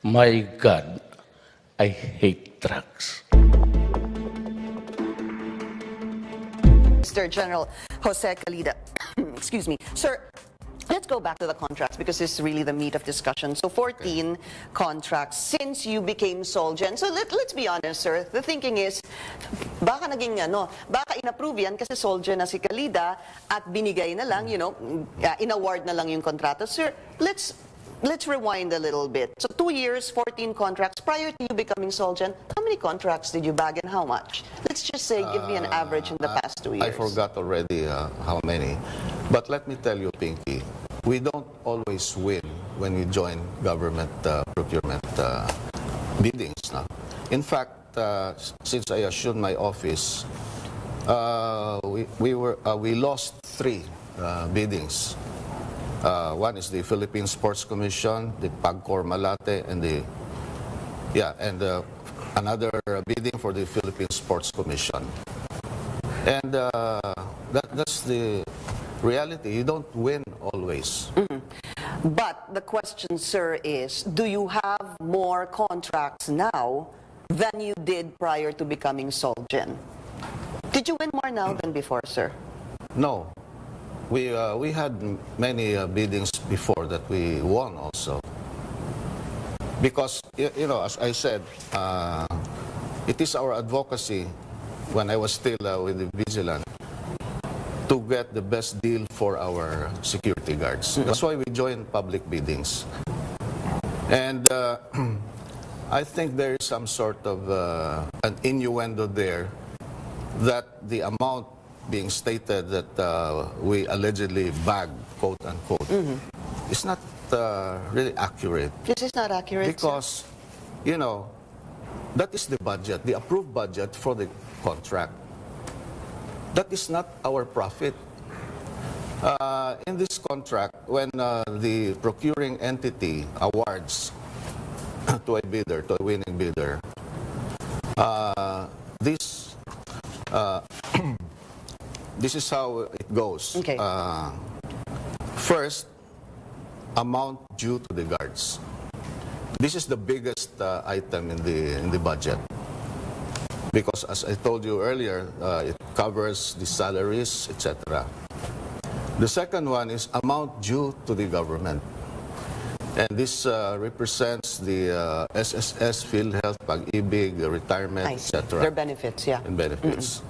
My God, I hate trucks. Mr. General Jose Calida, excuse me. Sir, let's go back to the contracts because this is really the meat of discussion. So 14 contracts since you became Solgen. So let's be honest, sir. The thinking is, baka naging baka inapprove yan kasi Solgen na si Calida at binigay na lang, in-award na lang yung kontrata. Sir, let's rewind a little bit. So 2 years, 14 contracts. Prior to you becoming Solgen, how many contracts did you bag and how much? Let's just say, give me an average in the past 2 years. I forgot already how many. But let me tell you, Pinky, we don't always win when we join government procurement biddings. No? In fact, since I assumed my office, we lost 3 biddings. One is the Philippine Sports Commission, the Pagcor Malate, and another bidding for the Philippine Sports Commission. And that's the reality. You don't win always. Mm-hmm. But the question, sir, is, do you have more contracts now than you did prior to becoming Solgen? Did you win more now than before, sir? No. We had many biddings before that we won also. Because, as I said, it is our advocacy when I was still with the Vigilant to get the best deal for our security guards. That's why we joined public biddings. And I think there is some sort of an innuendo there that the amount being stated that we allegedly bagged, quote unquote, is not really accurate. This is not accurate, because, that is the budget, the approved budget for the contract. That is not our profit. In this contract, when the procuring entity awards to a bidder, to a winning bidder, this is how it goes. Okay. First, amount due to the guards. This is the biggest item in the budget. Because as I told you earlier, it covers the salaries, etc. The second one is amount due to the government. And this represents the SSS, PhilHealth, Pag-ibig, retirement, etc. Their benefits, yeah. And benefits.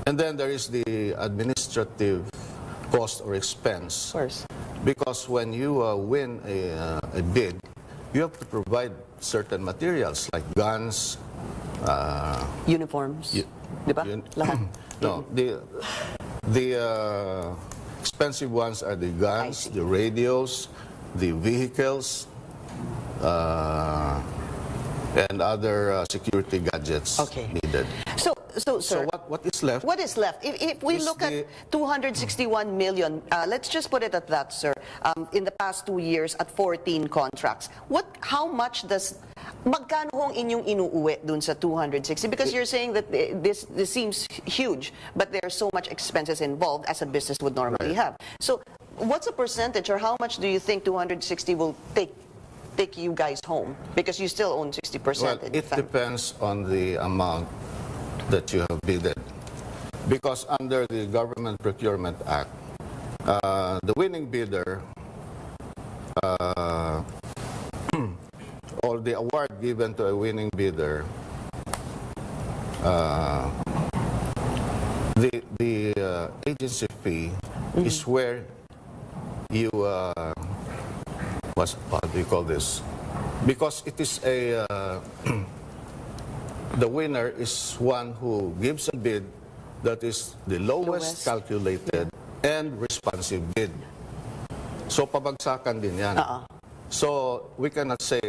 And then there is the administrative cost or expense. Of course. Because when you win a bid, you have to provide certain materials like guns, uniforms, diba? Lahat. No, the expensive ones are the guns, the radios, the vehicles, and other security gadgets needed. So, sir, what is left? What is left? If we look at 261 million, let's just put it at that, sir. In the past 2 years, at 14 contracts, how much magkano hong inyong inuuwi dun sa 260? Because you're saying that this seems huge, but there's so much expenses involved as a business would normally have. So, what's a percentage, or how much do you think 260 will take you guys home? Because you still own 60%. Well, it depends on the amount that you have bidded. Because under the Government Procurement Act, the winning bidder or the award given to a winning bidder, the agency fee is where you what do you call this? Because it is a the winner is one who gives a bid that is the lowest calculated and responsive bid. So pabagsakan din yan. So we cannot say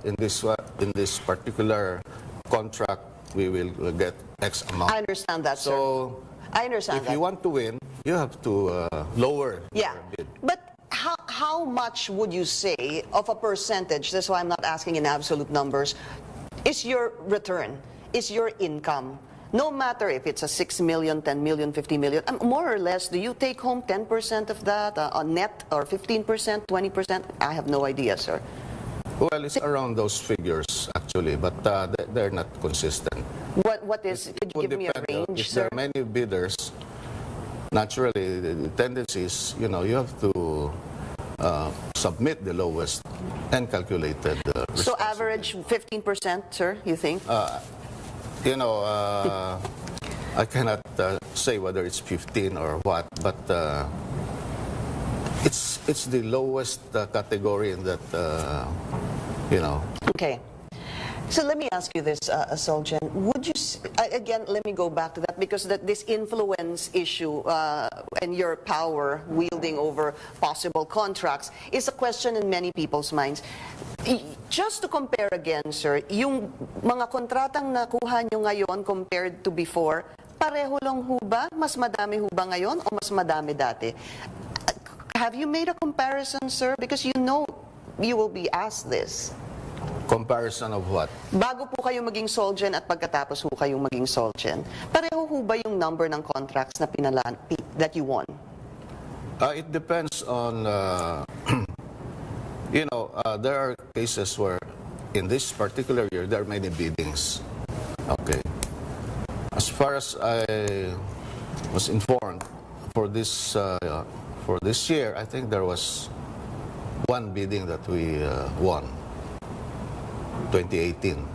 in this particular contract we will get X amount. I understand that, sir. So I understand if you want to win, you have to lower your bid. But how much would you say of a percentage, that's why I'm not asking in absolute numbers, is your return, is your income? No matter if it's a 6 million, 10 million, 50 million, more or less, do you take home 10% of that, on net, or 15%, 20%? I have no idea, sir. Well, it's around those figures, actually, but they're not consistent. What is, could you Would give me a depend, range, if sir? there are many bidders, naturally, the tendency is, you know, you have to submit the lowest and calculated So responsibility. average 15%, sir, you think? You know, I cannot say whether it's 15 or what, but it's the lowest category in that, you know. Okay. So let me ask you this, Solgen. Would you, again, let me go back to that because this influence issue and your power wielding over possible contracts is a question in many people's minds. Just to compare again, sir, yung mga kontratang nakuha nyo ngayon compared to before, pareho lang ho ba? Mas madami ho ba ngayon o mas madami dati? Have you made a comparison, sir? Because you know you will be asked this. Comparison of what? Bago po kayo maging Solgen at pagkatapos ho kayong maging Solgen, pareho ho ba yung number ng contracts na that you won? It depends on, you know, there are cases where in this particular year, there are many biddings. Okay. As far as I was informed, for this year, I think there was one bidding that we won, 2018.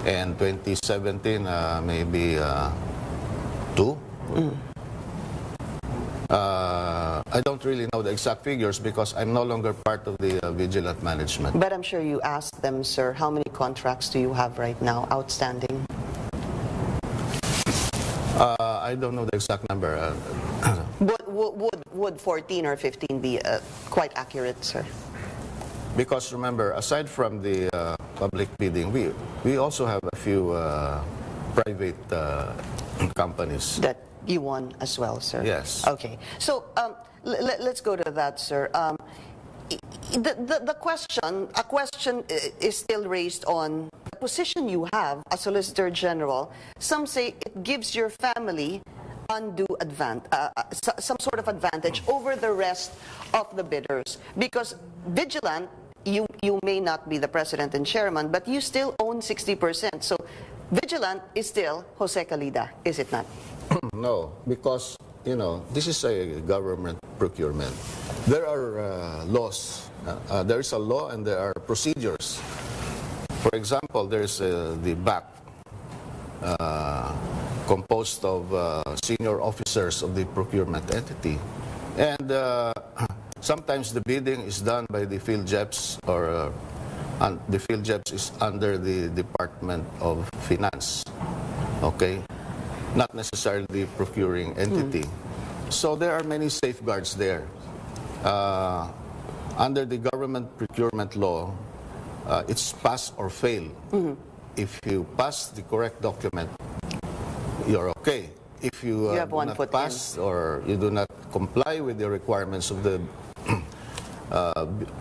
And 2017, maybe two. I don't really know the exact figures because I'm no longer part of the vigilant management. But I'm sure you asked them, sir, how many contracts do you have right now outstanding? I don't know the exact number. Would 14 or 15 be quite accurate, sir? Because remember, aside from the public bidding, we also have a few private companies. That you won as well, sir? Yes. Okay. So let's go to that, sir. A question is still raised on the position you have as Solicitor General. Some say it gives your family some sort of advantage over the rest of the bidders because vigilant, you may not be the president and chairman, but you still own 60%. So vigilant is still Jose Calida, is it not? No, because, you know, this is a government procurement. There are laws. There is a law and there are procedures. For example, there's the BAC, composed of senior officers of the procurement entity. And sometimes the bidding is done by the field JEPs, or the field JEPs is under the Department of Finance, okay? Not necessarily the procuring entity. So there are many safeguards there. Under the government procurement law, it's pass or fail. If you pass the correct document, you're okay. If you, You have do one not foot pass or you do not comply with the requirements of the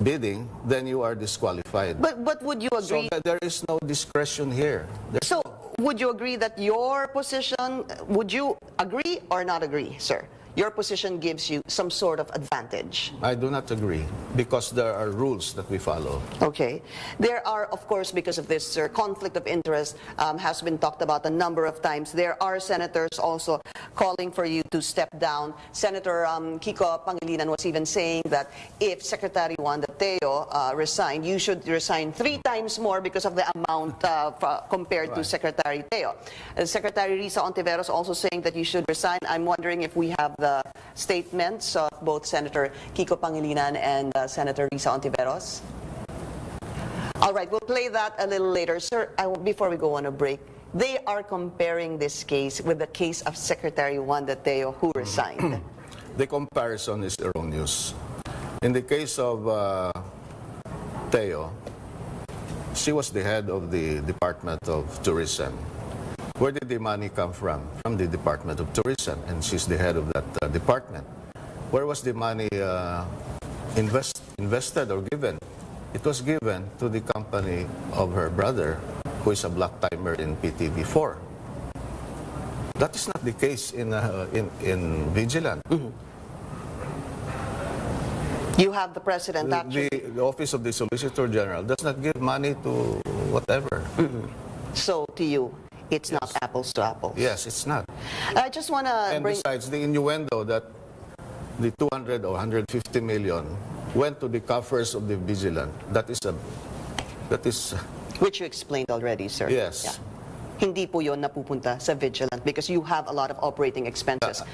bidding, then you are disqualified. But would you agree? So there is no discretion here. So would you agree that your position, would you agree or not agree, sir? Your position gives you some sort of advantage. I do not agree because there are rules that we follow. Okay. There are, of course, because of this, sir, conflict of interest has been talked about a number of times. There are senators also calling for you to step down. Senator Kiko Pangilinan was even saying that if Secretary Wanda Teo resigned, you should resign 3 times more because of the amount compared to Secretary Teo. Secretary Risa Ontiveros also saying that you should resign. I'm wondering if we have the statements of both Senator Kiko Pangilinan and Senator Risa Ontiveros. All right, we'll play that a little later. Sir, before we go on a break, they are comparing this case with the case of Secretary Wanda Teo who resigned. The comparison is erroneous. In the case of Teo, she was the head of the Department of Tourism. Where did the money come from? From the Department of Tourism, and she's the head of that department. Where was the money invested or given? It was given to the company of her brother, who is a black-timer in PTV4. That is not the case in Vigilant. You have the president actually. The Office of the Solicitor General does not give money to whatever. So to you, it's not apples to apples. Yes, it's not. I just want to And bring... besides, the innuendo that the 200 or 150 million went to the coffers of the vigilant, that is Which you explained already, sir. Yes. Yeah. Hindi po yun napupunta sa vigilant because you have a lot of operating expenses.